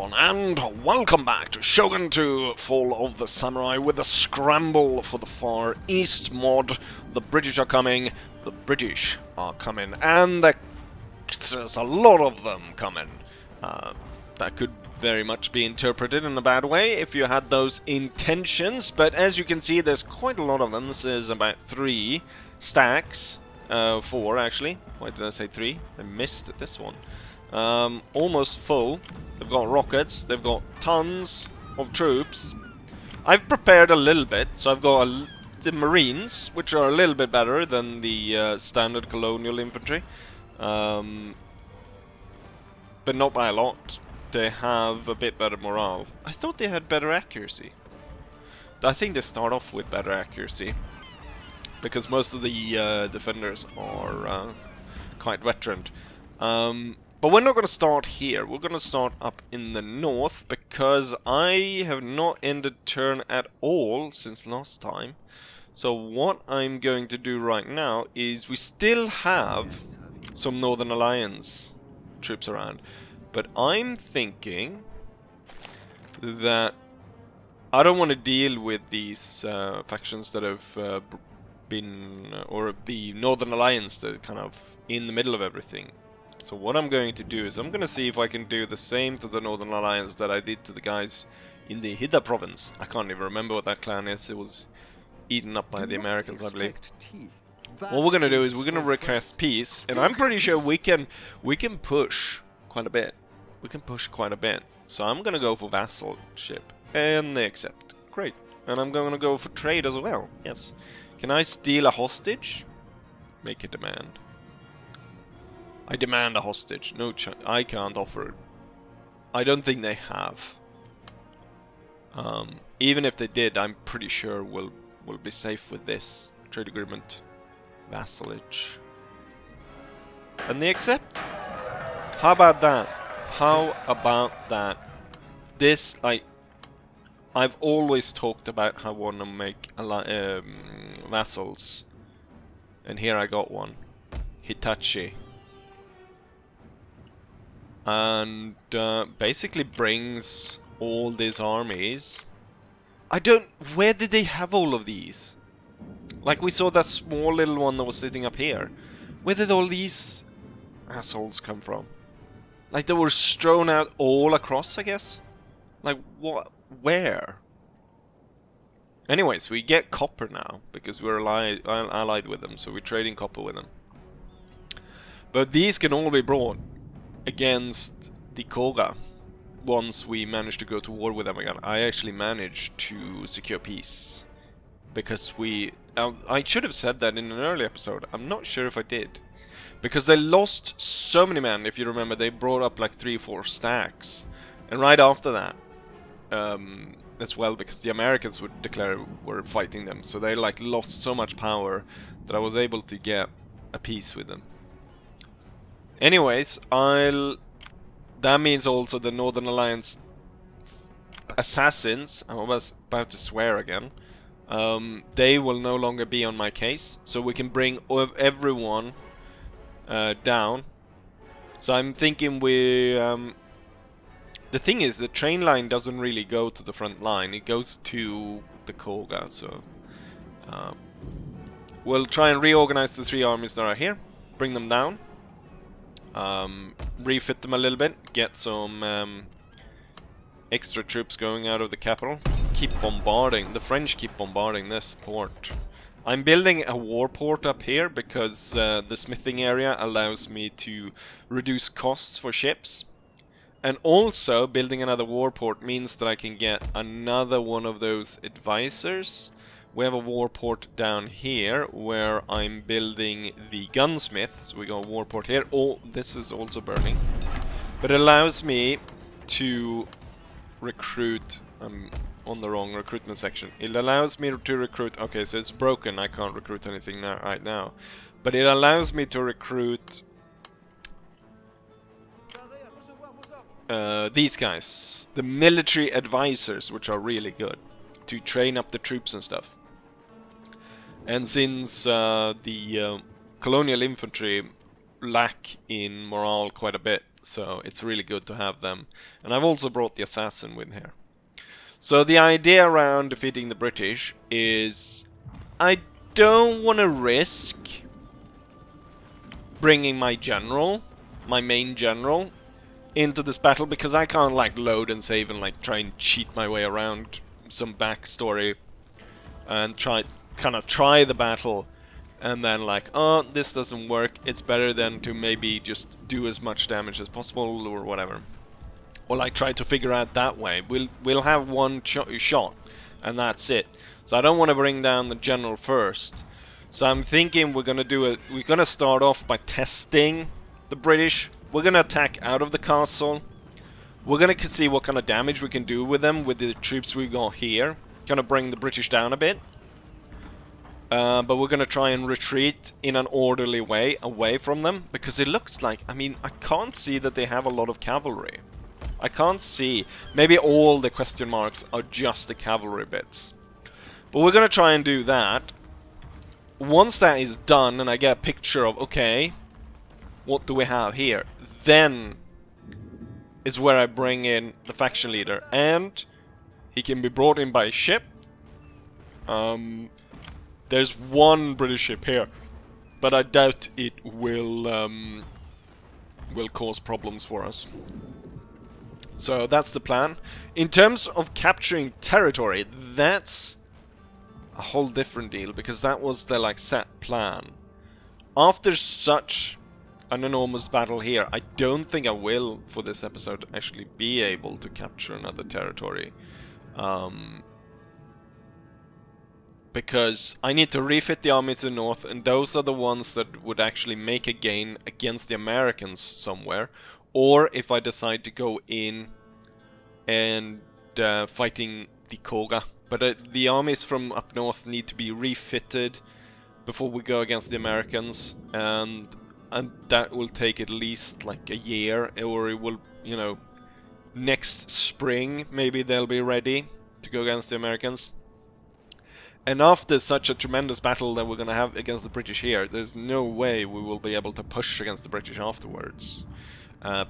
everyone, and welcome back to Shogun 2 Fall of the Samurai with the Scramble for the Far East mod. The British are coming, and there's a lot of them coming. That could very much be interpreted in a bad way if you had those intentions, but as you can see, there's quite a lot of them. This is about 3 stacks, 4 actually. Why did I say 3? I missed at this one. Almost full. They've got rockets, they've got tons of troops. I've prepared a little bit, so I've got the Marines, which are a little bit better than the standard colonial infantry. But not by a lot. They have a bit better morale. I thought they had better accuracy. I think they start off with better accuracy, because most of the defenders are quite veteran. But we're not going to start here. We're going to start up in the north, because I have not ended turn at all since last time. So what I'm going to do right now is we still have some Northern Alliance troops around. But I'm thinking that I don't want to deal with these factions that have been, or the Northern Alliance that are kind of in the middle of everything. So what I'm going to do is I'm going to see if I can do the same to the Northern Alliance that I did to the guys in the Hida province. I can't even remember what that clan is. It was eaten up by the Americans, I believe. What we're going to do is we're going to request peace, and I'm pretty sure we can push quite a bit. We can push quite a bit. So I'm going to go for vassalship, and they accept. Great. And I'm going to go for trade as well. Yes. Can I steal a hostage? Make a demand. I demand a hostage. No, I can't offer it. I don't think they have. Even if they did, I'm pretty sure we'll be safe with this trade agreement. Vassalage. And they accept. How about that? How about that? This, I've always talked about how I want to make vassals. And here I got one. Hitachi. And basically brings all these armies. Where did they have all of these? Like we saw that small little one that was sitting up here. Where did all these assholes come from? Like they were strewn out all across, I guess? Like what? Where? Anyways, we get copper now, because we're allied with them, so we're trading copper with them. But these can all be brought against the Koga once we manage to go to war with them again. I actually managed to secure peace, because I should have said that in an early episode. I'm not sure if I did, because they lost so many men. If you remember, they brought up like 3 or 4 stacks, and right after that as well, because the Americans would declare were fighting them, so they like lost so much power that I was able to get a peace with them. Anyways, that means also the Northern Alliance assassins, I was about to swear again, they will no longer be on my case, so we can bring everyone down. So I'm thinking the thing is, the train line doesn't really go to the front line, it goes to the Koga, so we'll try and reorganize the 3 armies that are here, bring them down. Refit them a little bit, get some extra troops going out of the capital. Keep bombarding, the French keep bombarding this port. I'm building a war port up here because the smithing area allows me to reduce costs for ships. And also, building another war port means that I can get another one of those advisors. We have a war port down here where I'm building the gunsmith. So we got a war port here. Oh, this is also burning. But it allows me to recruit. I'm on the wrong recruitment section. It allows me to recruit. Okay, so it's broken. I can't recruit anything right now. But it allows me to recruit these guys. The military advisors, which are really good. To train up the troops and stuff. And since the colonial infantry lack in morale quite a bit, So it's really good to have them. And I've also brought the assassin with here. So the idea around defeating the British is I don't want to risk bringing my general, my main general, into this battle, because I can't like load and save and like try and cheat my way around some backstory and try the battle and then like, oh, this doesn't work. It's better than to maybe just do as much damage as possible or whatever. Or like try to figure out that way. We'll have one shot and that's it. So I don't want to bring down the general first. So I'm thinking we're gonna start off by testing the British. We're gonna attack out of the castle. We're gonna see what kind of damage we can do with them with the troops we got here. Gonna bring the British down a bit. But we're gonna try and retreat in an orderly way away from them, because it looks like, I mean, I can't see that they have a lot of cavalry. I can't see. Maybe all the question marks are just the cavalry bits. But we're gonna try and do that. Once that is done and I get a picture of, okay, what do we have here? Then is where I bring in the faction leader. And he can be brought in by ship. There's one British ship here, but I doubt it will cause problems for us. So that's the plan. In terms of capturing territory, that's a whole different deal, because that was the like set plan. After such an enormous battle here, I don't think I will, for this episode, actually be able to capture another territory. Because I need to refit the army to the north, and those are the ones that would actually make a gain against the Americans somewhere. Or if I decide to go in and fighting the Koga. But the armies from up north need to be refitted before we go against the Americans, and that will take at least like a year, or it will, you know, next spring maybe they'll be ready to go against the Americans. And after such a tremendous battle that we're gonna have against the British here, there's no way we will be able to push against the British afterwards.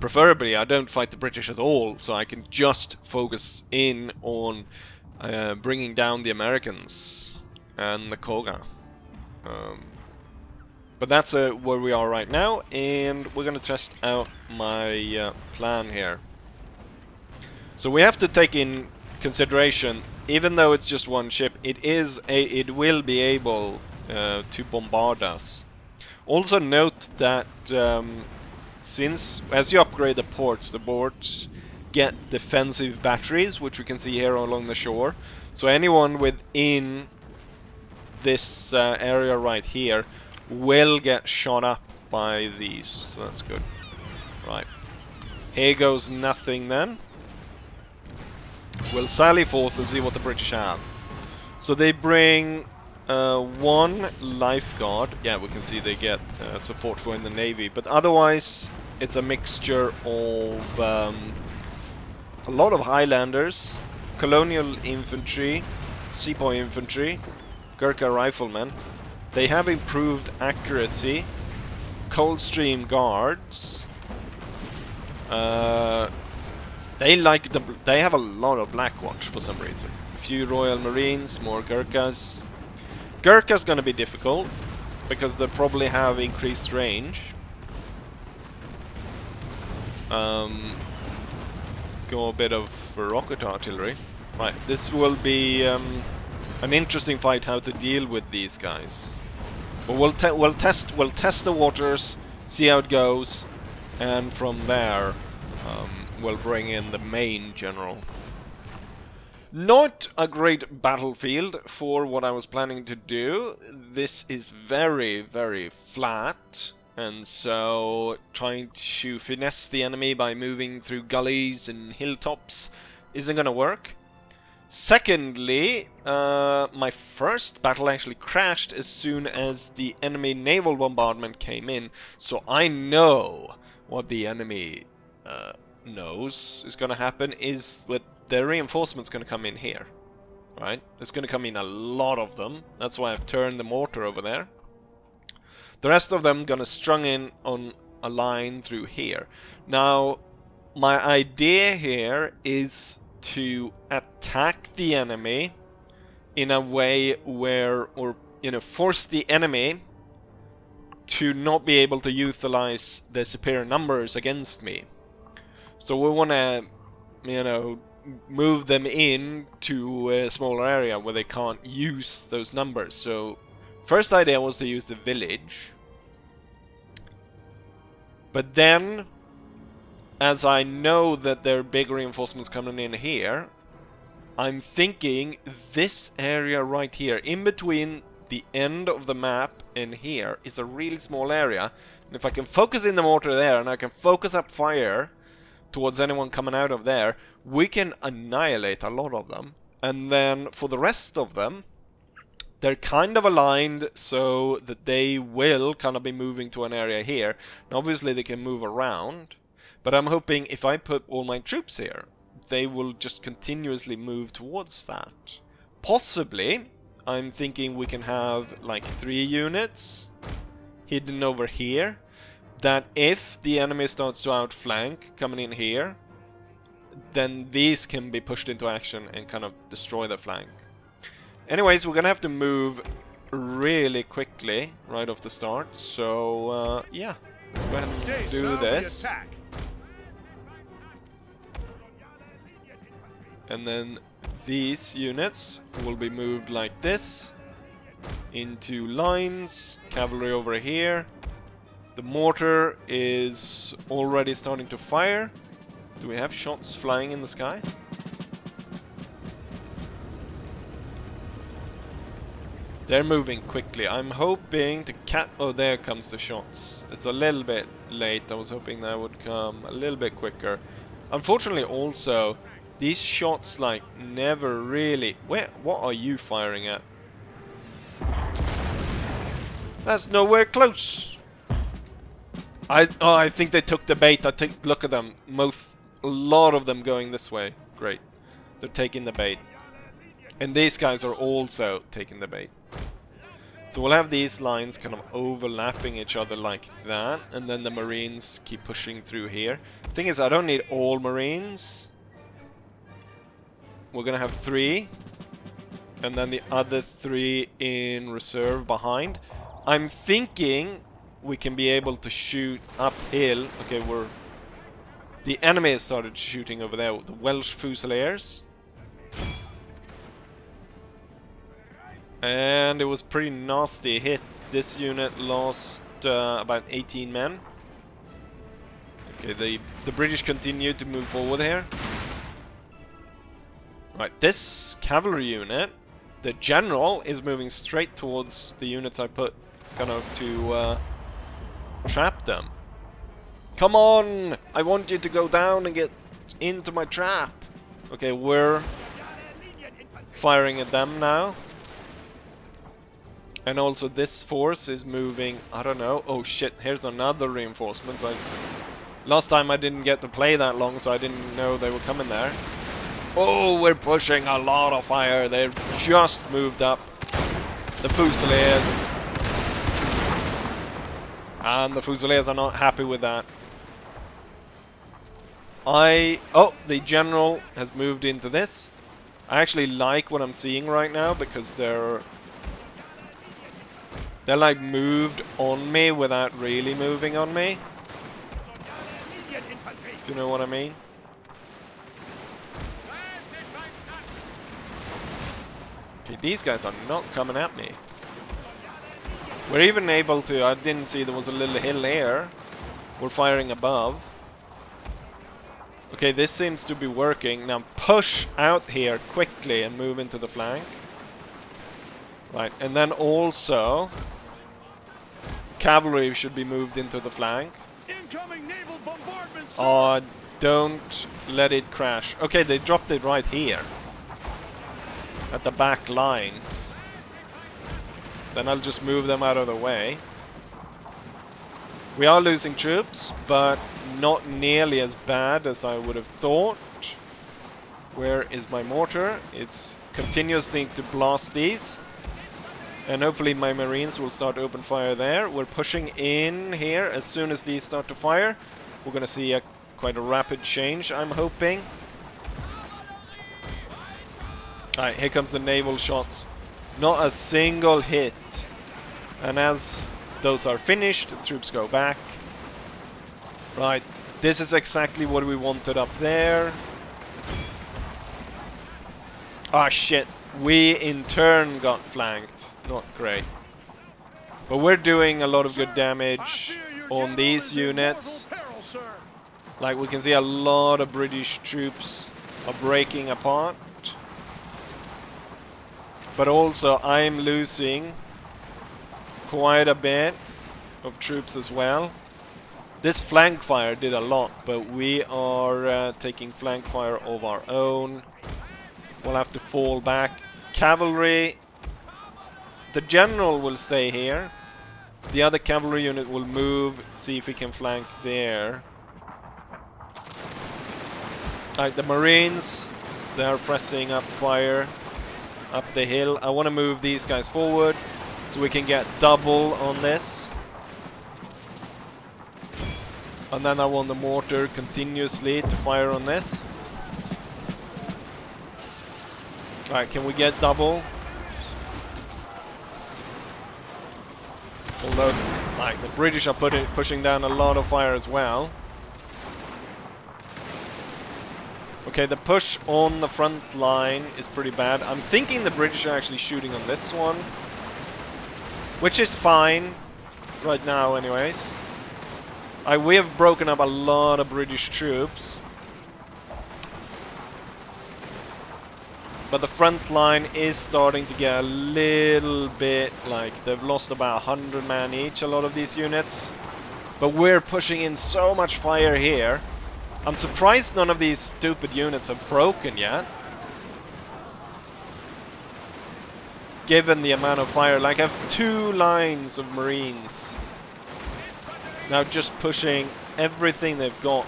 Preferably I don't fight the British at all, so I can just focus in on bringing down the Americans and the Koga. But that's where we are right now, and we're gonna test out my plan here. So we have to take in consideration, even though it's just one ship, it will be able to bombard us. Also note that since as you upgrade the ports get defensive batteries, which we can see here along the shore. So anyone within this area right here will get shot up by these, so that's good. Right, here goes nothing then. We'll sally forth and see what the British have. So they bring one lifeguard. Yeah, we can see they get support for in the Navy, but otherwise it's a mixture of a lot of Highlanders, colonial infantry, sepoy infantry, Gurkha riflemen. They have improved accuracy, Coldstream guards. They have a lot of Blackwatch for some reason. A few Royal Marines, more Gurkhas. Gurkha's gonna be difficult because they probably have increased range. Go a bit of rocket artillery. Right, this will be an interesting fight how to deal with these guys. But we'll test the waters, see how it goes, and from there we'll bring in the main general. Not a great battlefield for what I was planning to do. This is very, very flat, and so trying to finesse the enemy by moving through gullies and hilltops isn't gonna work. Secondly, my first battle actually crashed as soon as the enemy naval bombardment came in, so I know what the enemy knows is gonna happen is that the reinforcements gonna come in here, right? There's gonna come in a lot of them. That's why I've turned the mortar over there. The rest of them gonna strung in on a line through here. Now, my idea here is to attack the enemy in a way where, or you know, force the enemy to not be able to utilize the superior numbers against me. So we want to, you know, move them in to a smaller area where they can't use those numbers. So first idea was to use the village. But then, as I know that there are big reinforcements coming in here, I'm thinking this area right here, in between the end of the map and here, is a really small area. And if I can focus in the mortar there, and I can focus up fire towards anyone coming out of there, we can annihilate a lot of them. And then for the rest of them, they're kind of aligned so that they will kind of be moving to an area here. And obviously they can move around, but I'm hoping if I put all my troops here, they will just continuously move towards that. Possibly, I'm thinking we can have like 3 units hidden over here, that if the enemy starts to outflank coming in here, then these can be pushed into action and kind of destroy the flank. Anyways, we're gonna have to move really quickly right off the start, so yeah, let's go ahead and do this. And then these units will be moved like this into lines, cavalry over here. The mortar is already starting to fire. Do we have shots flying in the sky? They're moving quickly. I'm hoping to oh, there comes the shots. It's a little bit late. I was hoping that would come a little bit quicker. Unfortunately also, these shots like never really... What are you firing at? That's nowhere close. I think they took the bait. Look at them. A lot of them going this way. Great. They're taking the bait. And these guys are also taking the bait. So we'll have these lines kind of overlapping each other like that. And then the Marines keep pushing through here. Thing is, I don't need all Marines. We're gonna have 3. And then the other 3 in reserve behind. I'm thinking we can be able to shoot uphill. Okay, the enemy has started shooting over there. The Welsh Fusiliers. And it was pretty nasty hit. This unit lost about 18 men. Okay, the British continued to move forward here. Right, this cavalry unit, the general is moving straight towards the units I put kind of to trap them. Come on! I want you to go down and get into my trap. Okay, we're firing at them now. And also this force is moving, I don't know. Oh shit, here's another reinforcement. Last time I didn't get to play that long, so I didn't know they were coming there. Oh, we're pushing a lot of fire. They've just moved up. The Fusiliers. And the Fusiliers are not happy with that. Oh, the general has moved into this. I actually like what I'm seeing right now because they're like moved on me without really moving on me. If you know what I mean. Okay, these guys are not coming at me. We're even able to... I didn't see there was a little hill here. We're firing above. Okay, this seems to be working. Now push out here quickly and move into the flank. Right, and then also... cavalry should be moved into the flank. Incoming naval bombardment, sir. Oh, don't let it crash. Okay, they dropped it right here. At the back lines. Then I'll just move them out of the way. We are losing troops, but not nearly as bad as I would have thought. Where is my mortar? It's continuously to blast these. And hopefully my Marines will start to open fire there. We're pushing in here. As soon as these start to fire, we're going to see quite a rapid change, I'm hoping. Alright, here comes the naval shots. Not a single hit. And as those are finished, the troops go back. Right, this is exactly what we wanted up there. Ah, shit. We in turn got flanked. Not great. But we're doing a lot of good damage on these units. Like, we can see a lot of British troops are breaking apart. But also, I'm losing quite a bit of troops as well. This flank fire did a lot, but we are taking flank fire of our own. We'll have to fall back. Cavalry. The general will stay here. The other cavalry unit will move, see if we can flank there. Alright, the Marines, they are pressing up fire up the hill. I want to move these guys forward so we can get double on this. And then I want the mortar continuously to fire on this. Alright, can we get double? Although, like, the British are pushing down a lot of fire as well. Okay, the push on the front line is pretty bad. I'm thinking the British are actually shooting on this one. Which is fine. Right now, anyways. We have broken up a lot of British troops. But the front line is starting to get a little bit, like, they've lost about 100 men each, a lot of these units. But we're pushing in so much fire here. I'm surprised none of these stupid units have broken yet. Given the amount of fire, like, I have 2 lines of Marines. Now just pushing everything they've got.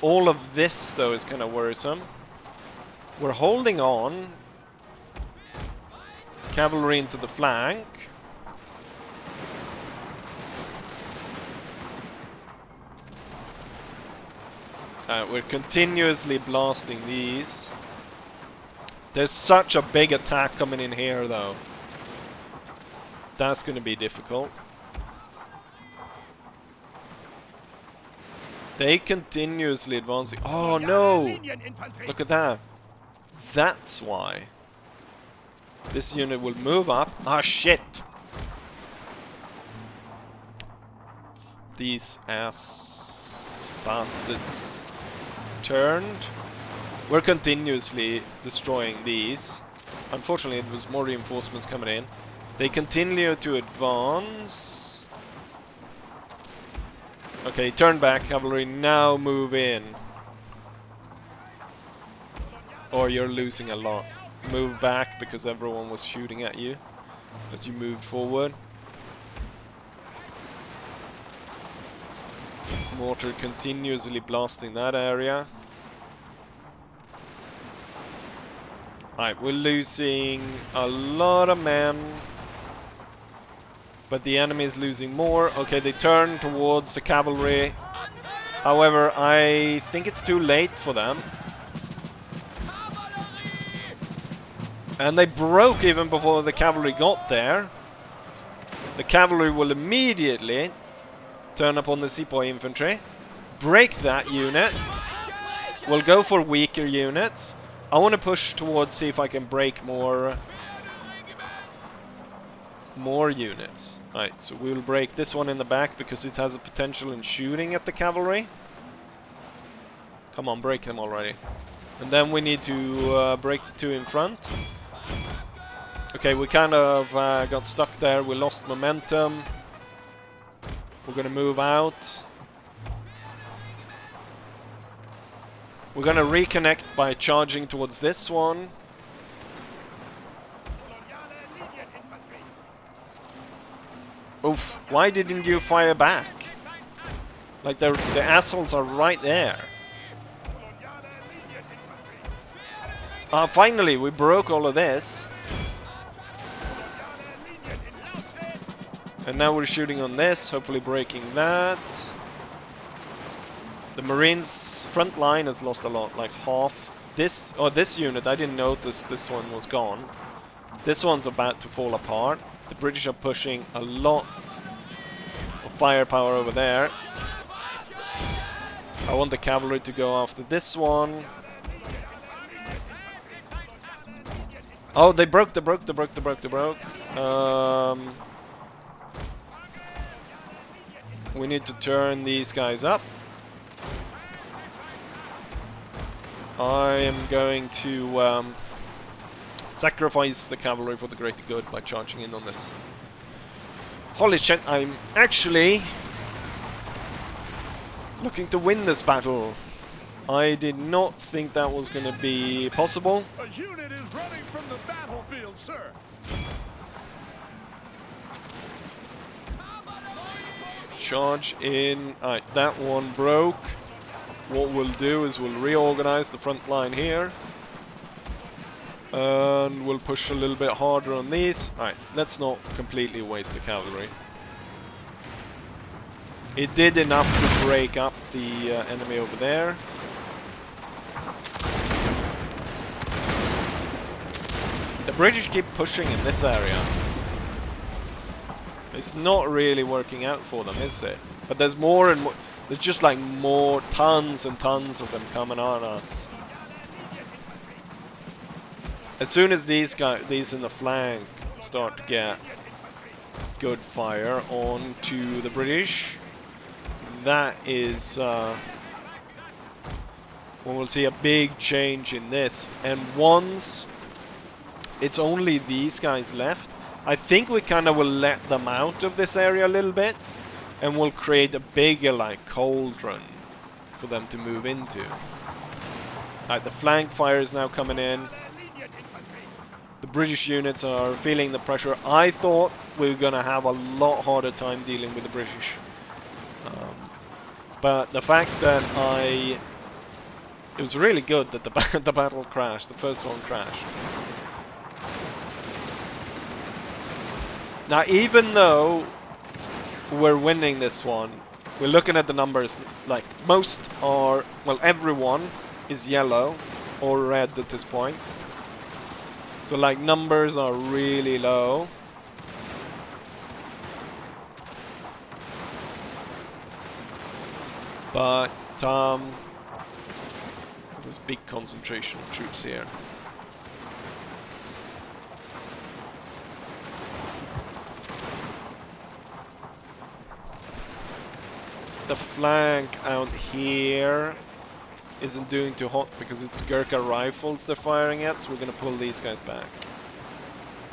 All of this, though, is kind of worrisome. We're holding on. Cavalry into the flank. We're continuously blasting these. There's such a big attack coming in here, though. That's going to be difficult. They continuously advancing. Oh no! Look at that. That's why. This unit will move up. Ah, shit! These ass bastards turned. We're continuously destroying these. Unfortunately, it was more reinforcements coming in. They continue to advance. Okay, turn back, cavalry. Now move in. Or you're losing a lot. Move back because everyone was shooting at you as you moved forward. Mortar continuously blasting that area. Alright, we're losing a lot of men. But the enemy is losing more. Okay, they turn towards the cavalry. However, I think it's too late for them. And they broke even before the cavalry got there. The cavalry will immediately turn upon the sepoy infantry. Break that unit. We'll go for weaker units. I want to push towards, see if I can break more units. Right, so we'll break this one in the back because it has a potential in shooting at the cavalry. Come on, break them already. And then we need to break the 2 in front. Okay, we kind of got stuck there. We lost momentum. We're gonna move out. We're gonna reconnect by charging towards this one. Oof, why didn't you fire back? Like, the assholes are right there. Finally, we broke all of this. And now we're shooting on this, hopefully breaking that. The Marines' front line has lost a lot, like half. This unit, I didn't notice this one was gone. This one's about to fall apart. The British are pushing a lot of firepower over there. I want the cavalry to go after this one. Oh, they broke. We need to turn these guys up. I am going to sacrifice the cavalry for the greater good by charging in on this. Holy shit, I'm actually looking to win this battle. I did not think that was going to be possible. A unit is running from the battlefield, sir. Charge in. Alright, that one broke. What we'll do is we'll reorganize the front line here. And we'll push a little bit harder on these. Alright, let's not completely waste the cavalry. It did enough to break up the enemy over there. The British keep pushing in this area. It's not really working out for them, is it? But there's more and more. There's just like more, tons and tons of them coming on us. As soon as these in the flank start to get good fire onto the British, that is when we'll see a big change in this. And once it's only these guys left, I think we kind of will let them out of this area a little bit, and we'll create a bigger like cauldron for them to move into. Alright, the flank fire is now coming in. The British units are feeling the pressure. I thought we were gonna have a lot harder time dealing with the British. But the fact that it was really good that the battle crashed, the first one crashed. Now, even though we're winning this one, we're looking at the numbers, like most are, well, everyone is yellow or red at this point. So like numbers are really low. But there's big concentration of troops here. The flank out here isn't doing too hot because it's Gurkha rifles they're firing at, so we're going to pull these guys back.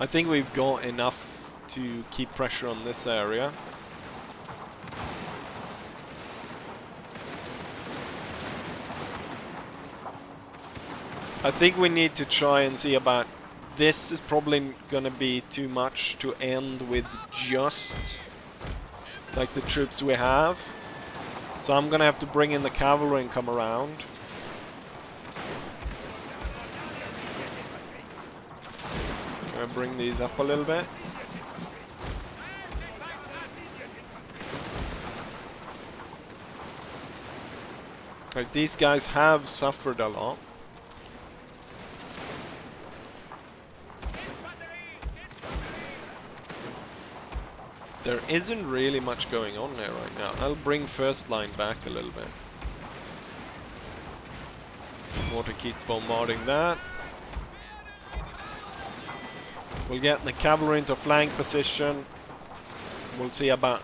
I think we've got enough to keep pressure on this area. I think we need to try and see about... This is probably going to be too much to end with just like the troops we have. So I'm gonna have to bring in the cavalry and come around. Can I bring these up a little bit? Like, these guys have suffered a lot. There isn't really much going on there right now. I'll bring first line back a little bit. More to keep bombarding that. We'll get the cavalry into flank position. We'll see about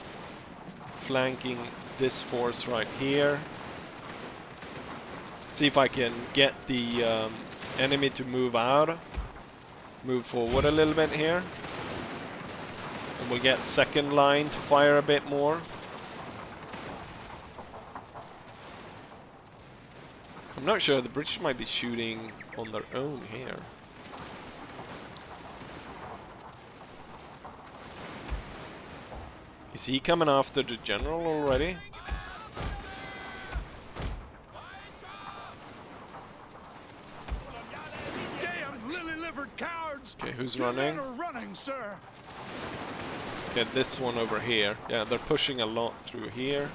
flanking this force right here. See if I can get the enemy to move out. Move forward a little bit here. And we'll get second line to fire a bit more. I'm not sure, the British might be shooting on their own here. Is he coming after the general already? Damn lily-livered cowards! Okay, who's Your men running? are running, sir. get this one over here. Yeah, they're pushing a lot through here.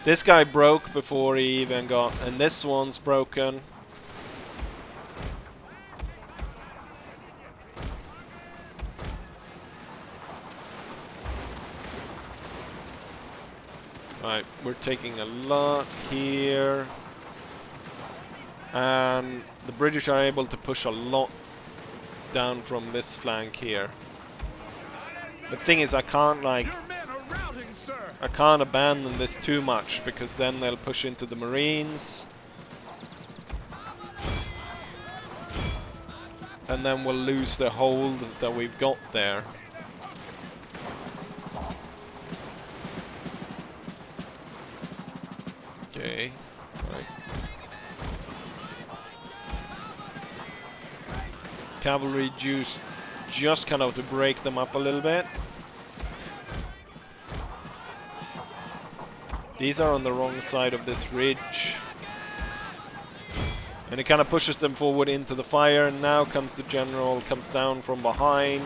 This guy broke before he even got... And this one's broken. Right, we're taking a lot here. And the British are able to push a lot down from this flank here. The thing is, I can't like... Your men are routing, sir. I can't abandon this too much, because then they'll push into the Marines. And then we'll lose the hold that we've got there. Okay, right. Cavalry juice just kind of to break them up a little bit. These are on the wrong side of this ridge. And it kind of pushes them forward into the fire, and now comes the general, comes down from behind.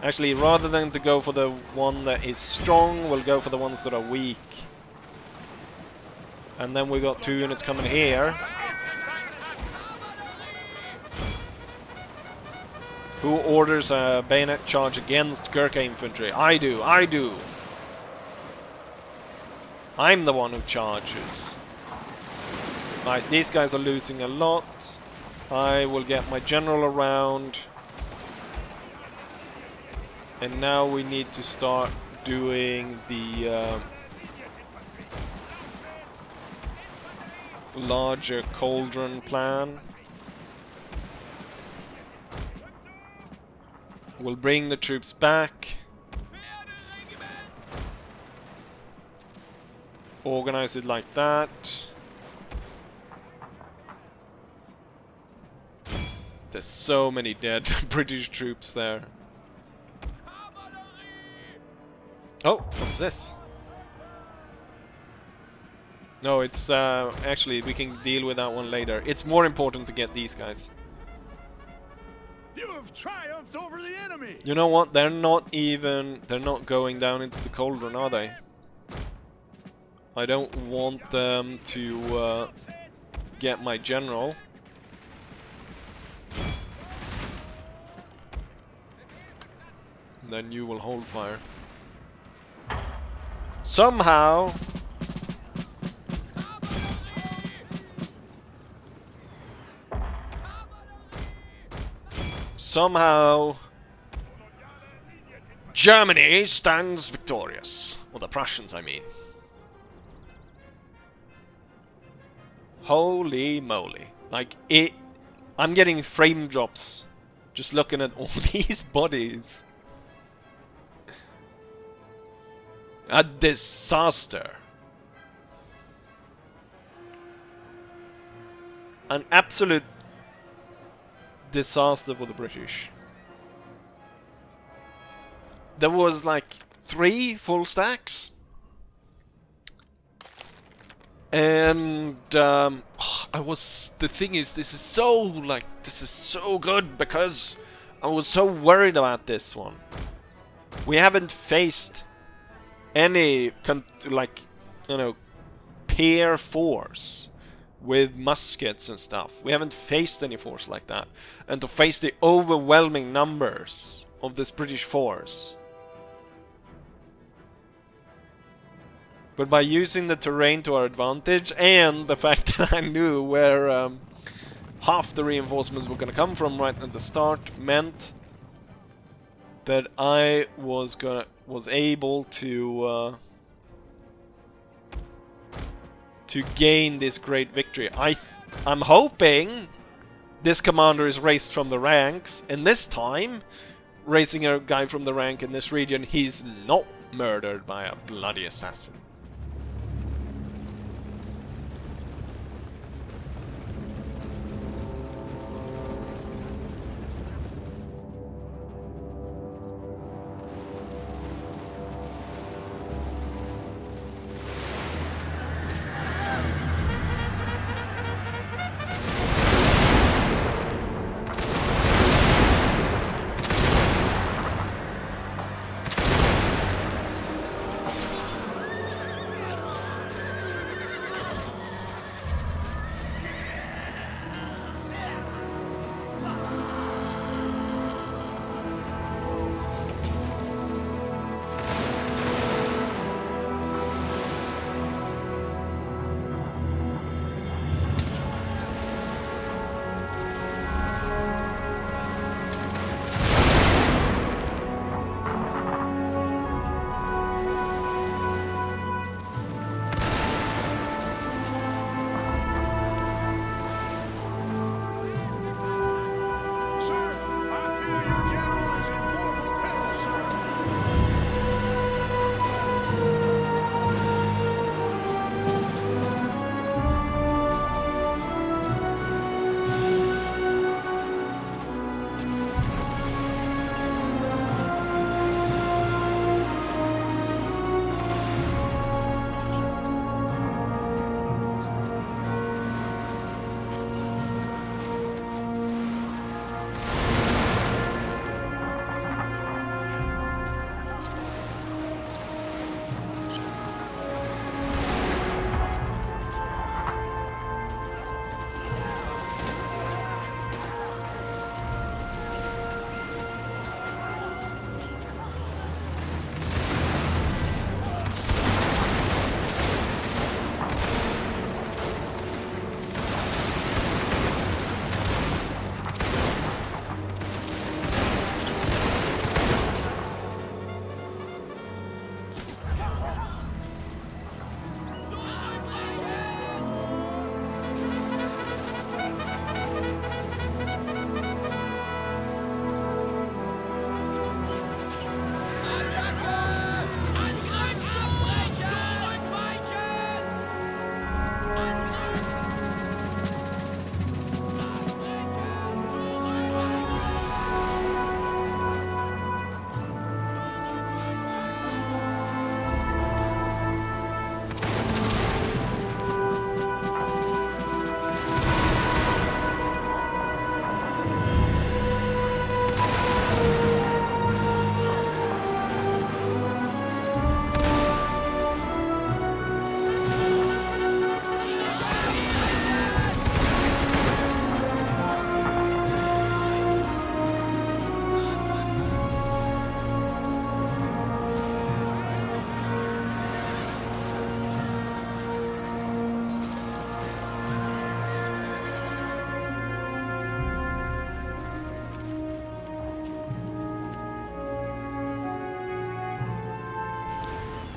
Actually, rather than to go for the one that is strong, we'll go for the ones that are weak. And then we got 2 units coming here. Who orders a bayonet charge against Gurkha infantry? I do, I do. I'm the one who charges. Right, these guys are losing a lot. I will get my general around. And now we need to start doing the larger cauldron plan. We'll bring the troops back. Organize it like that. There's so many dead British troops there. Oh, what's this? No, it's actually we can deal with that one later. It's more important to get these guys. You have triumphed over the enemy. You know what? They're not going down into the cauldron, are they? I don't want them to get my general. Then you will hold fire. Somehow Germany stands victorious. Or the Prussians, I mean. Holy moly. Like, I'm getting frame drops just looking at all these bodies. A disaster. An absolute disaster for the British. There was like 3 full stacks. And the thing is, this is so good because I was so worried about this one. We haven't faced any pair force with muskets and stuff. We haven't faced any force like that. And to face the overwhelming numbers of this British force. But by using the terrain to our advantage and the fact that I knew where half the reinforcements were going to come from right at the start meant that I was able to gain this great victory. I'm hoping this commander is raised from the ranks, and this time, raising a guy from the rank in this region, he's not murdered by a bloody assassin.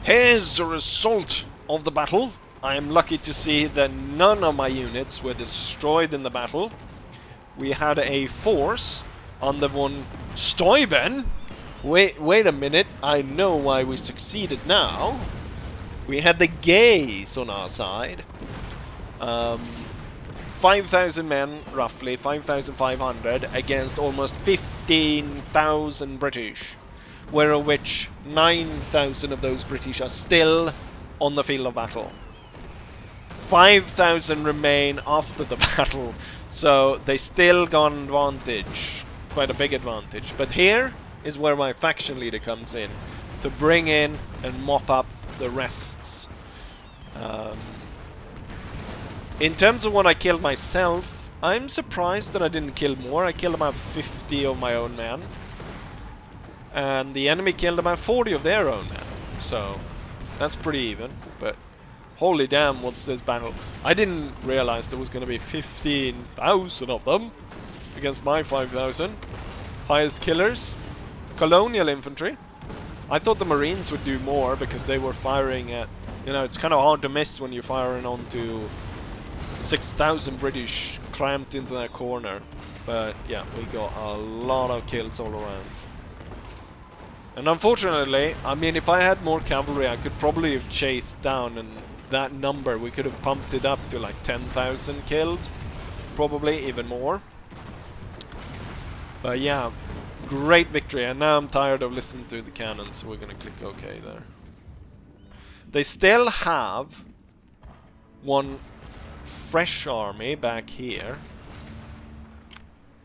Here's the result of the battle. I am lucky to see that none of my units were destroyed in the battle. We had a force on the von Steuben. Wait a minute. I know why we succeeded now. We had the gays on our side. 5,000 men, roughly, 5,500, against almost 15,000 British. Whereof which 9,000 of those British are still on the field of battle. 5,000 remain after the battle, so they still got an advantage, quite a big advantage. But here is where my faction leader comes in, to bring in and mop up the rests. In terms of what I killed myself, I'm surprised that I didn't kill more. I killed about 50 of my own men. And the enemy killed about 40 of their own men. So, that's pretty even. But, holy damn, what's this battle? I didn't realize there was going to be 15,000 of them against my 5,000. Highest killers. Colonial infantry. I thought the Marines would do more because they were firing at... You know, it's kind of hard to miss when you're firing onto 6,000 British clamped into that corner. But, yeah, we got a lot of kills all around. And unfortunately, I mean, if I had more cavalry, I could probably have chased down, and that number, we could have pumped it up to like 10,000 killed. Probably even more. But yeah, great victory, and now I'm tired of listening to the cannons, so we're gonna click OK there. They still have one fresh army back here.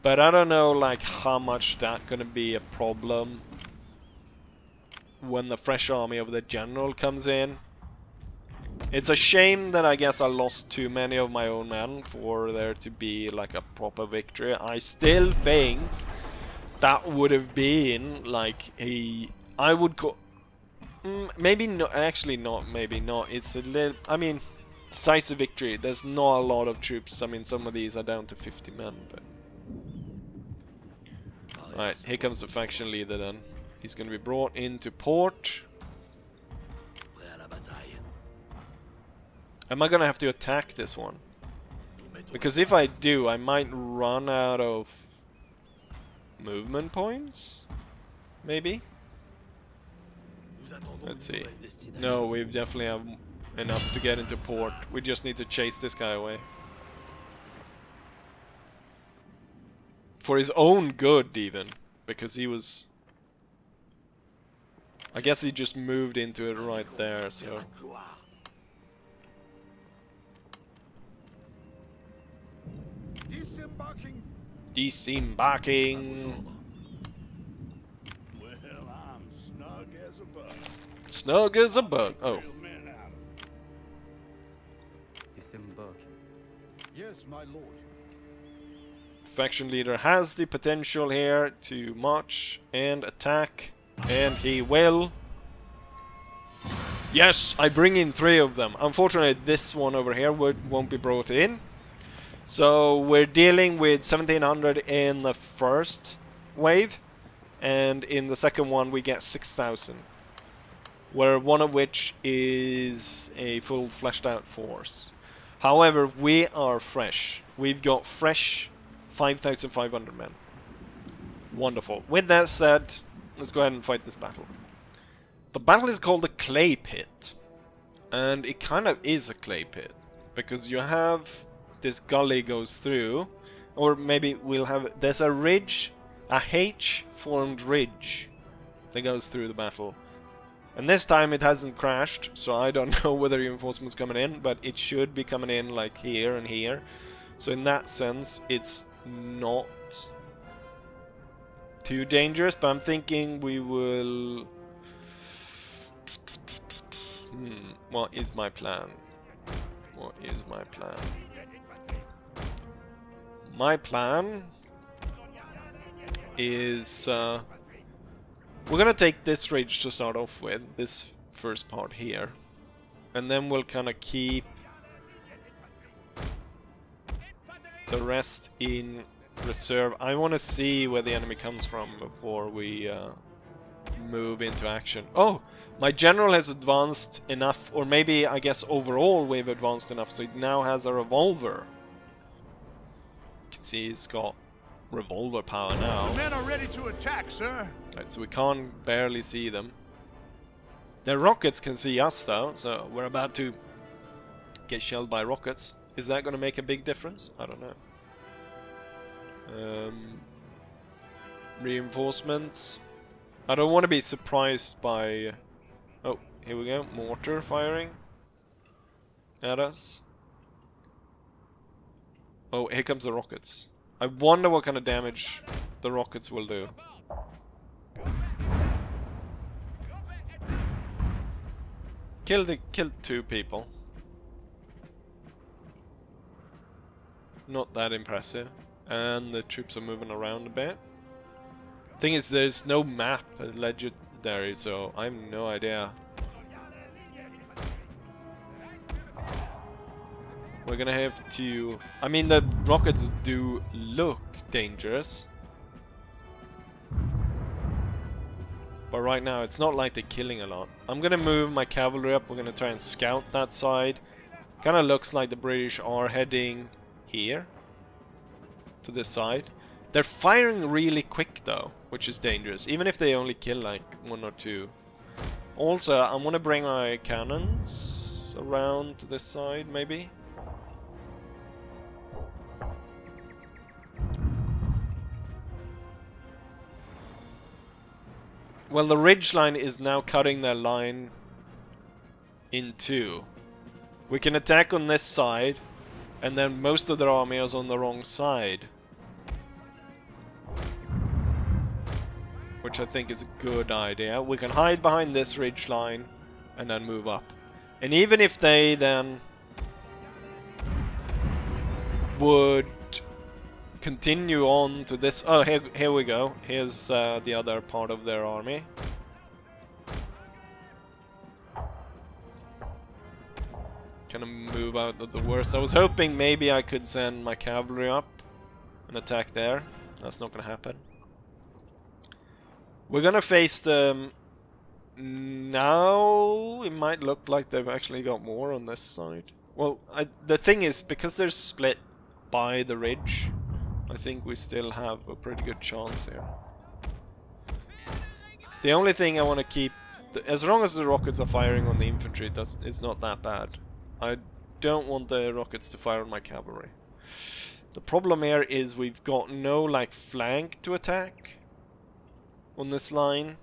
But I don't know like how much that's gonna be a problem when the fresh army of the general comes in. It's a shame that I guess I lost too many of my own men for there to be like a proper victory. I still think that would have been like a... I would call... maybe not, actually not, maybe not. It's a little... I mean, decisive victory. There's not a lot of troops. I mean, some of these are down to 50 men, but... Alright, here comes the faction leader then. He's going to be brought into port. Am I going to have to attack this one? Because if I do, I might run out of movement points? Maybe? Let's see. No, we definitely have enough to get into port. We just need to chase this guy away. For his own good, even. Because he was... I guess he just moved into it right there, so... Disembarking! Well, I'm snug as a bug. Snug as a bug. Oh. Disembark. Yes, my lord. Faction leader has the potential here to march and attack. And he will. Yes, I bring in 3 of them. Unfortunately, this one over here won't be brought in. So we're dealing with 1,700 in the first wave. And in the second one we get 6,000. Where one of which is a full fleshed out force. However, we are fresh. We've got fresh 5,500 men. Wonderful. With that said... Let's go ahead and fight this battle. The battle is called the Clay Pit. And it kind of is a clay pit. Because you have this gully goes through. Or maybe we'll have... There's a ridge. A H-formed ridge that goes through the battle. And this time it hasn't crashed. So I don't know whether reinforcements coming in. But it should be coming in like here and here. So in that sense, it's not... too dangerous, but I'm thinking we will... What is my plan? What is my plan? My plan is... we're gonna take this ridge to start off with, this first part here. And then we'll kind of keep the rest in reserve. I want to see where the enemy comes from before we move into action. Oh! My general has advanced enough, or maybe, I guess, overall we've advanced enough, so he now has a revolver. You can see he's got revolver power now. The men are ready to attack, sir. Right, so we can't barely see them. Their rockets can see us, though, so we're about to get shelled by rockets. Is that going to make a big difference? I don't know. Reinforcements. I don't want to be surprised by... Oh, here we go. Mortar firing at us. Oh, here comes the rockets. I wonder what kind of damage the rockets will do. Killed 2 people. Not that impressive. And the troops are moving around a bit. Thing is, there's no map legendary, so I have no idea. We're gonna have to... I mean, the rockets do look dangerous. But right now, it's not like they're killing a lot. I'm gonna move my cavalry up. We're gonna try and scout that side. Kinda looks like the British are heading here. To this side. They're firing really quick though, which is dangerous. Even if they only kill like 1 or 2. Also, I want to bring my cannons around to this side, maybe. Well, the ridge line is now cutting their line in 2. We can attack on this side, and then most of their army is on the wrong side. Which I think is a good idea. We can hide behind this ridge line and then move up. And even if they then would continue on to this... Oh, here we go. Here's the other part of their army. Kind of move out of the worst. I was hoping maybe I could send my cavalry up and attack there. That's not going to happen. We're gonna face them now. It might look like they've actually got more on this side. Well, the thing is, because they're split by the ridge, I think we still have a pretty good chance here. The only thing I want to keep, as long as the rockets are firing on the infantry, it's not that bad. I don't want the rockets to fire on my cavalry. The problem here is we've got no like flank to attack on this line.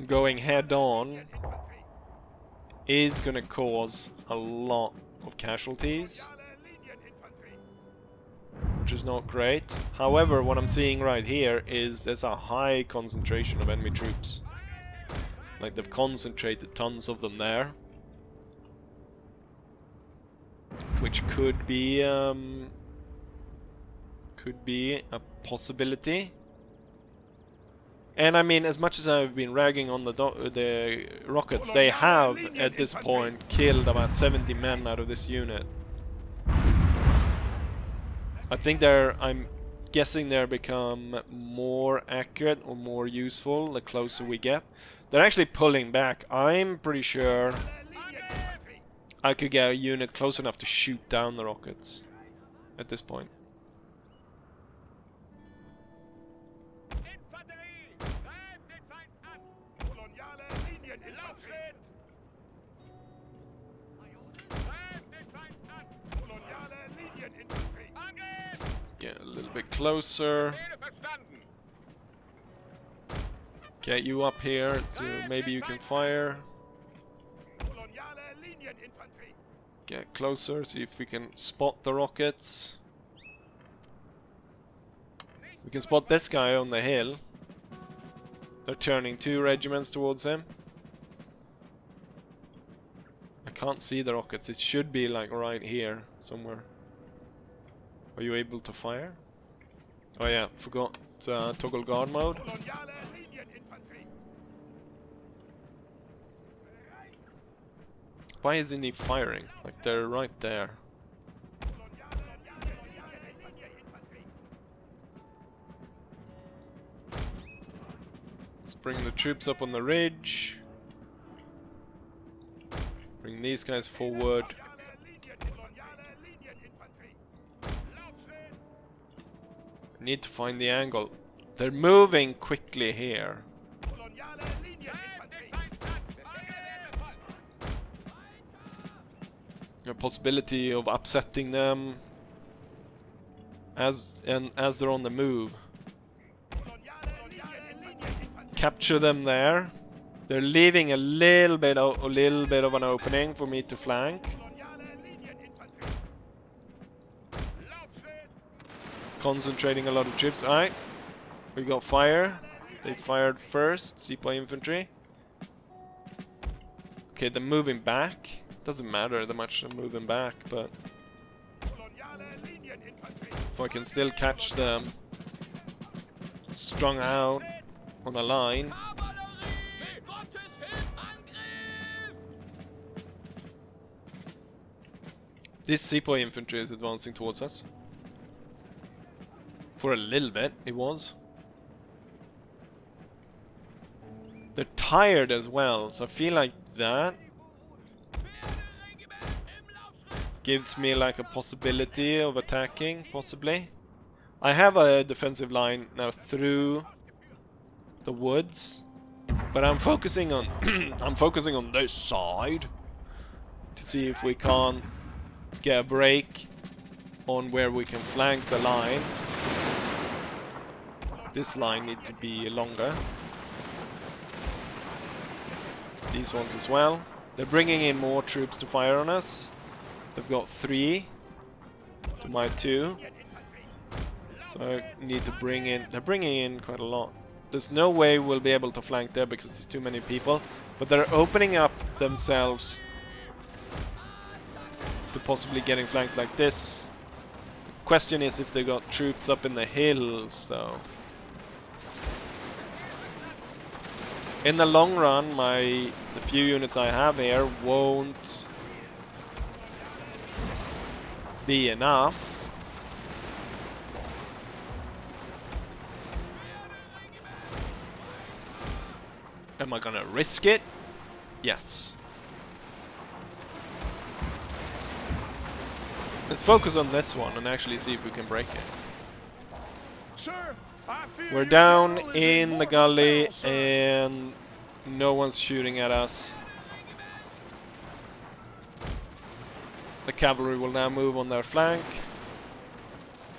Going head on is gonna cause a lot of casualties, which is not great. However, what I'm seeing right here is there's a high concentration of enemy troops. Like, they've concentrated tons of them there, which could be a possibility. And I mean, as much as I've been ragging on the rockets, they have at this point killed about 70 men out of this unit. I think I'm guessing they're become more accurate or more useful the closer we get. They're actually pulling back. I'm pretty sure I could get a unit close enough to shoot down the rockets at this point. Get a little bit closer. Get you up here, so maybe you can fire. Get closer, see if we can spot the rockets. We can spot this guy on the hill. They're turning 2 regiments towards him. I can't see the rockets. It should be like right here somewhere. Are you able to fire? Oh yeah, forgot toggle guard mode. Why isn't he firing? Like, they're right there. Let's bring the troops up on the ridge. Bring these guys forward. Need to find the angle. They're moving quickly here. A possibility of upsetting them as they're on the move. Capture them there. They're leaving a little bit of an opening for me to flank. Concentrating a lot of troops. Alright. We got fire. They fired first. Sepoy infantry. Okay, they're moving back. Doesn't matter that much they're moving back, but if I can still catch them strung out on a line. This Sepoy infantry is advancing towards us. For a little bit, it was. They're tired as well, so I feel like that gives me like a possibility of attacking, possibly. I have a defensive line now through the woods, but I'm focusing on I'm focusing on this side to see if we can't get a break on where we can flank the line. This line needs to be longer. These ones as well. They're bringing in more troops to fire on us. They've got 3 to my 2. So I need to bring in... They're bringing in quite a lot. There's no way we'll be able to flank there because there's too many people. But they're opening up themselves to possibly getting flanked like this. The question is if they got troops up in the hills though. In the long run, the few units I have here won't be enough. Am I gonna risk it? Yes. Let's focus on this one and actually see if we can break it. Sir, I fear We're your down general is in the mortal gully foul, sir. and no one's shooting at us. The cavalry will now move on their flank.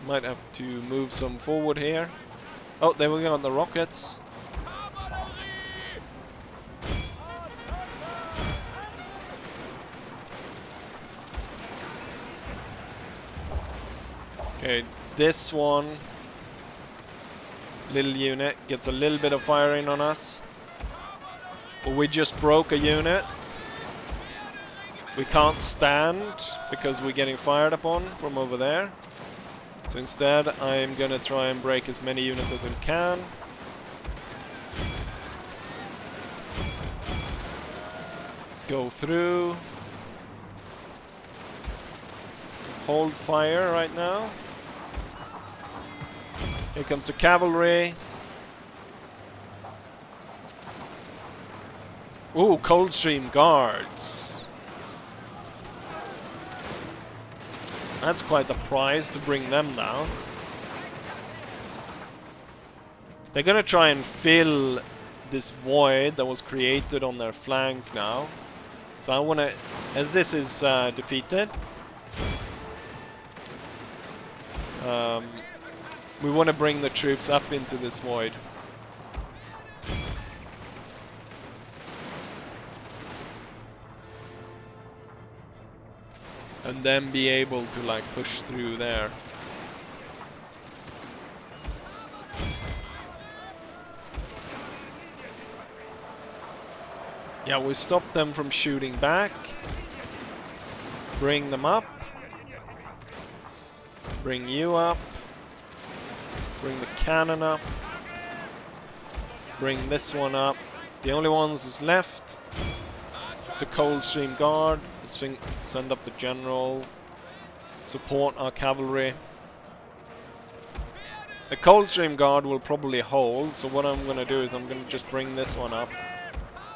Might have to move some forward here. Oh, they were on the rockets. Okay, this one, little unit, gets a little bit of firing on us. But we just broke a unit. We can't stand because we're getting fired upon from over there. So instead, I'm gonna try and break as many units as I can. Go through. Hold fire right now. Here comes the cavalry. Ooh, Coldstream Guards. That's quite a prize to bring them down. They're gonna try and fill this void that was created on their flank now. So I wanna, as this is defeated, we want to bring the troops up into this void. And then be able to like push through there. Yeah, we stop them from shooting back. Bring them up. Bring you up. Bring the cannon up. Bring this one up. The only ones who's left is the Coldstream Guard. Let's send up the general. Support our cavalry. The Coldstream Guard will probably hold, so what I'm gonna do is I'm gonna just bring this one up.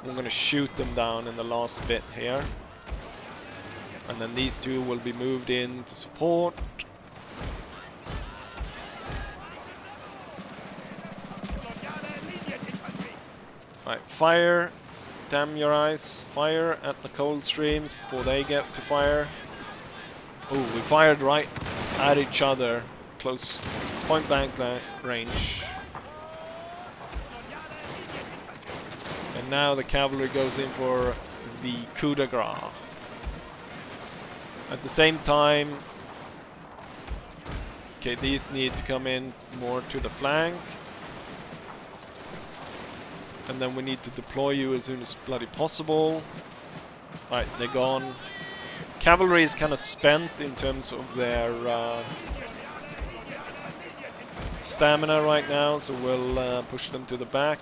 I'm gonna shoot them down in the last bit here. And then these two will be moved in to support. Right, fire. Damn your eyes. Fire at the Coldstreams before they get to fire. Oh, we fired right at each other. Close point blank range. And now the cavalry goes in for the coup de grace. At the same time, okay, these need to come in more to the flank. And then we need to deploy you as soon as bloody possible. Right, they're gone. Cavalry is kind of spent in terms of their stamina right now, so we'll push them to the back.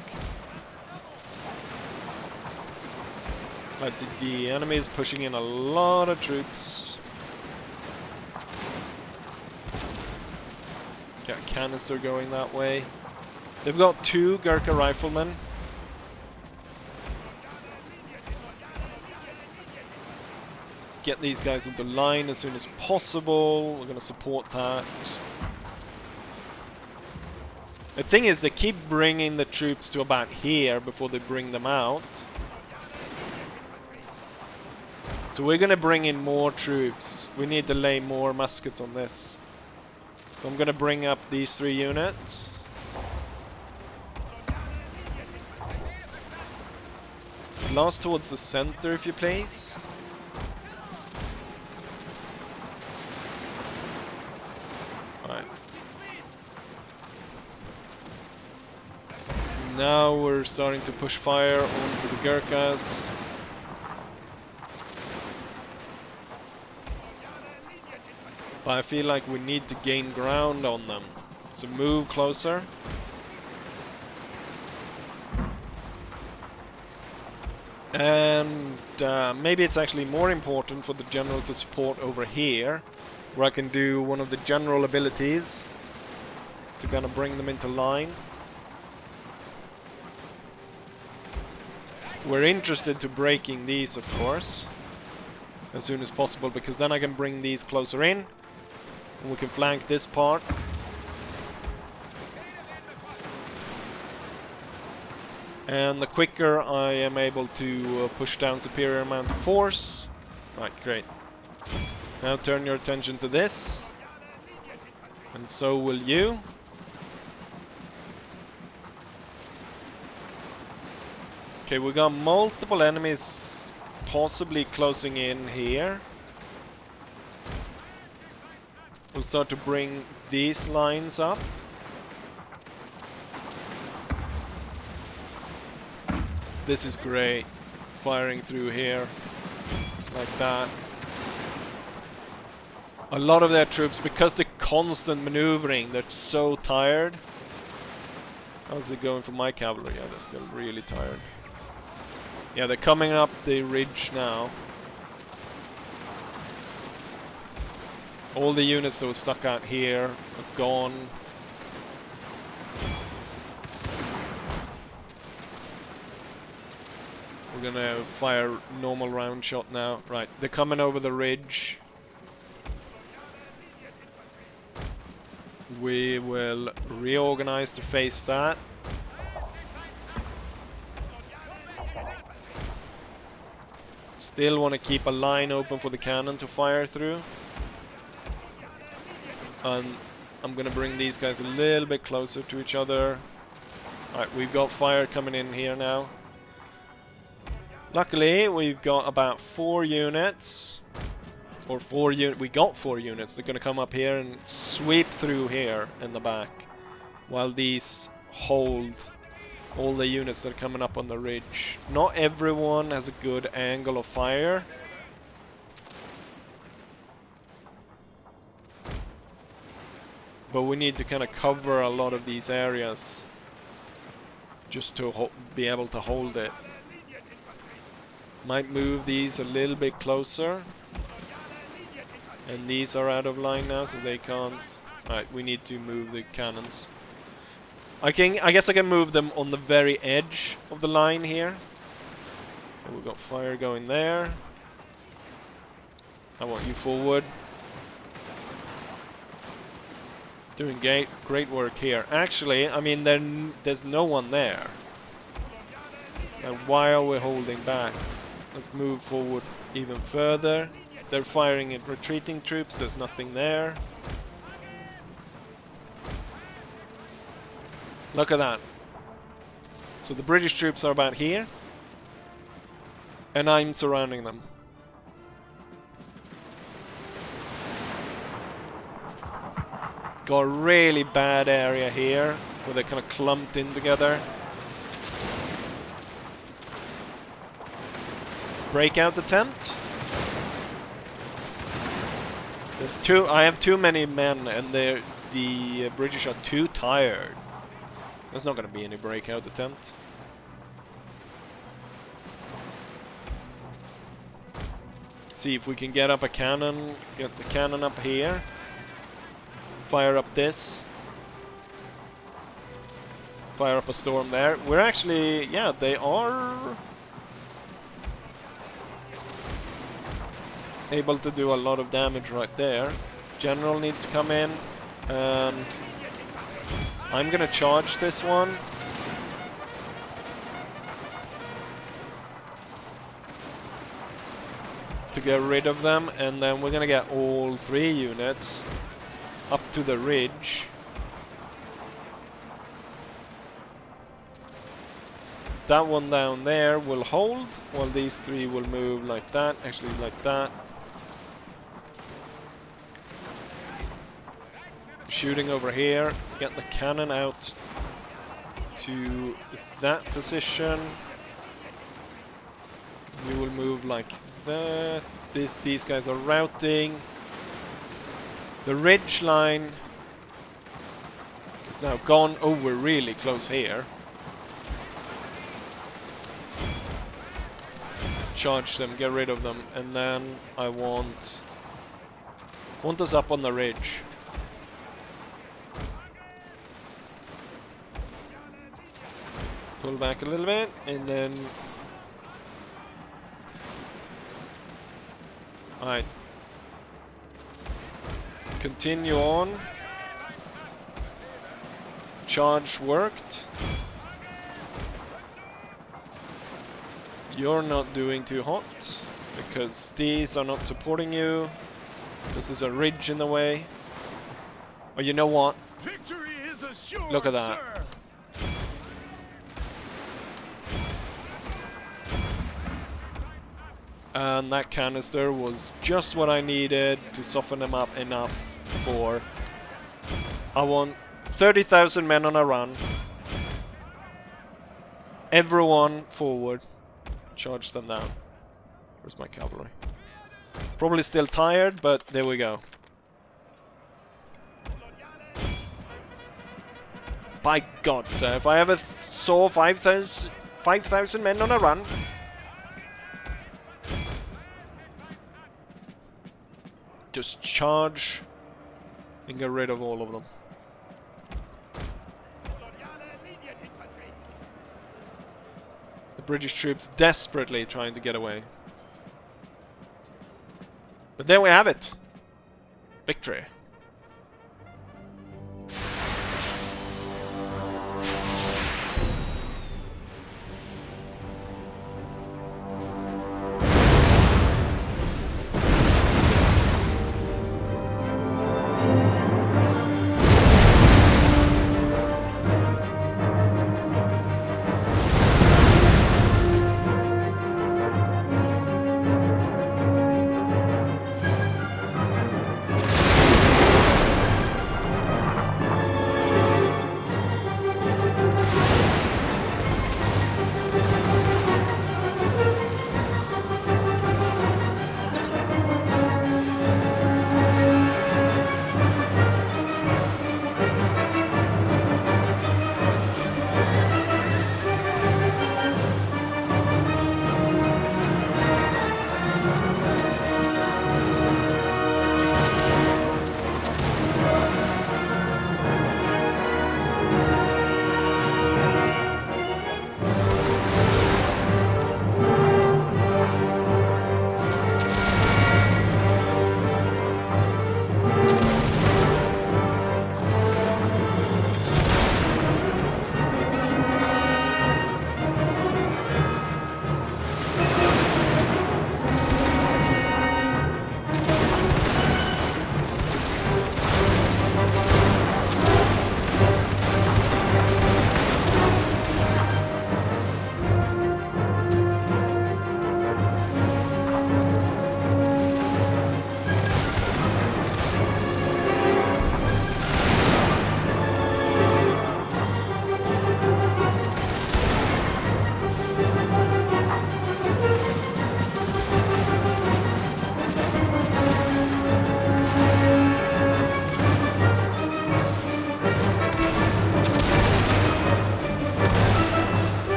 Right, the enemy is pushing in a lot of troops. Got a canister going that way. They've got 2 Gurkha riflemen. Get these guys into line as soon as possible. We're gonna support that. The thing is, they keep bringing the troops to about here before they bring them out. So we're gonna bring in more troops. We need to lay more muskets on this. So I'm gonna bring up these 3 units. Last towards the center, if you please. Right. Now we're starting to push fire onto the Gurkhas. But I feel like we need to gain ground on them. So move closer. And maybe it's actually more important for the general to support over here, where I can do one of the general abilities to kind of bring them into line. We're interested to breaking these, of course, as soon as possible, because then I can bring these closer in, and we can flank this part. And the quicker I am able to push down superior amount of force. Right, great. Now turn your attention to this. And so will you. Okay, we got multiple enemies possibly closing in here. We'll start to bring these lines up. This is great. Firing through here. Like that. A lot of their troops, because the constant maneuvering, they're so tired. How's it going for my cavalry? Yeah, they're still really tired. Yeah, they're coming up the ridge now. All the units that were stuck out here are gone. We're gonna fire normal round shot now. Right, they're coming over the ridge. We will reorganize to face that. Still want to keep a line open for the cannon to fire through. And I'm gonna bring these guys a little bit closer to each other. Alright, we've got fire coming in here now. Luckily, we've got about 4 units. Or we got 4 units. They're gonna come up here and sweep through here in the back. While these hold all the units that are coming up on the ridge. Not everyone has a good angle of fire. But we need to kind of cover a lot of these areas. Just to be able to hold it. Might move these a little bit closer. And these are out of line now, so they can't. Right, we need to move the cannons. I guess I can move them on the very edge of the line here. And we've got fire going there. I want you forward. Doing great work here. Actually, I mean, there's no one there. And why are we holding back? Let's move forward even further. They're firing at retreating troops. There's nothing there. Look at that. So the British troops are about here. And I'm surrounding them. Got a really bad area here where they're kind of clumped in together. Break out the tent. I have too many men, and the British are too tired. There's not going to be any breakout attempt. See if we can get up a cannon. Get the cannon up here. Fire up this. Fire up a storm there. We're actually... yeah, they are... able to do a lot of damage right there. General needs to come in. And... I'm gonna charge this one. To get rid of them, and then we're gonna get all 3 units up to the ridge. That one down there will hold, while these 3 will move like that, actually like that. Shooting over here, get the cannon out to that position. You will move like that. These guys are routing. The ridge line is now gone. Oh, we're really close here. Charge them, get rid of them, and then I want us up on the ridge. Pull back a little bit, and then... Alright. Continue on. Charge worked. You're not doing too hot, because these are not supporting you. This is a ridge in the way. Oh, you know what? Victory is assured, Look at that. sir. And that canister was just what I needed to soften them up enough for... I want 30,000 men on a run. Everyone forward. Charge them down. Where's my cavalry? Probably still tired, but there we go. By God, sir, if I ever saw 5,000 men on a run... Just charge and get rid of all of them. The British troops desperately trying to get away. But there we have it. Victory.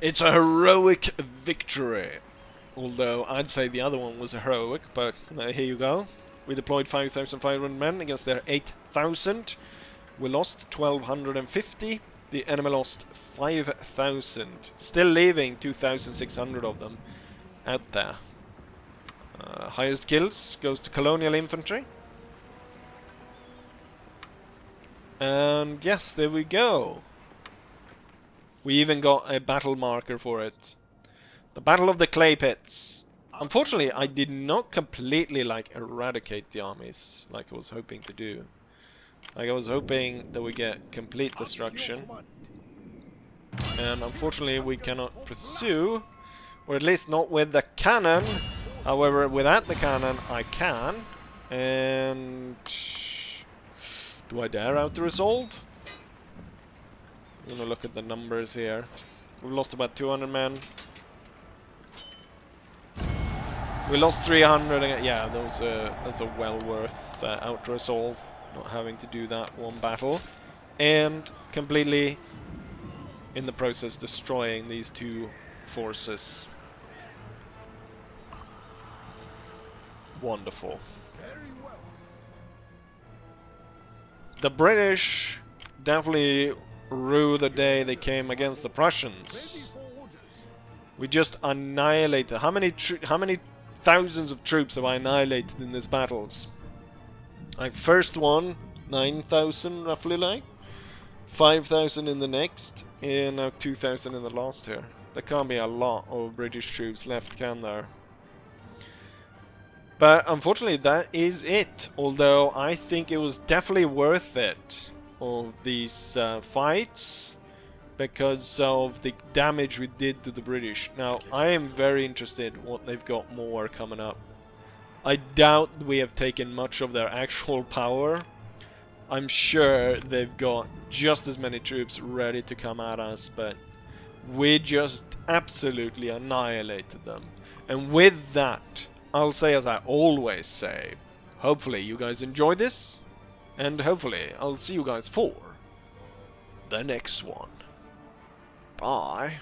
It's a heroic victory. Although I'd say the other one was heroic, but here you go. We deployed 5,500 men against their 8,000. We lost 1,250. The enemy lost 5,000. Still leaving 2,600 of them out there. Highest kills goes to colonial infantry. And yes, there we go. We even got a battle marker for it. The Battle of the Clay Pits. Unfortunately, I did not completely eradicate the armies like I was hoping to do. Like I was hoping that we get complete destruction. And unfortunately we cannot pursue, or at least not with the cannon. However, without the cannon I can. And do I dare out-resolve? I'm gonna look at the numbers here. We've lost about 200 men. We lost 300. Yeah, that's a well worth out-resolve. Not having to do that one battle, and completely in the process destroying these two forces. Wonderful. The British definitely rue the day they came against the Prussians. We just annihilated. How many thousands of troops have I annihilated in these battles? Like first one, 9,000 roughly, 5,000 in the next, and now 2,000 in the last here. There can't be a lot of British troops left, can there? But unfortunately that is it, although I think it was definitely worth it of these fights because of the damage we did to the British. Now I am very interested in what they've got more coming up. I doubt we have taken much of their actual power. I'm sure they've got just as many troops ready to come at us, but we just absolutely annihilated them. And with that, I'll say as I always say, hopefully you guys enjoyed this, and hopefully I'll see you guys for the next one. Bye.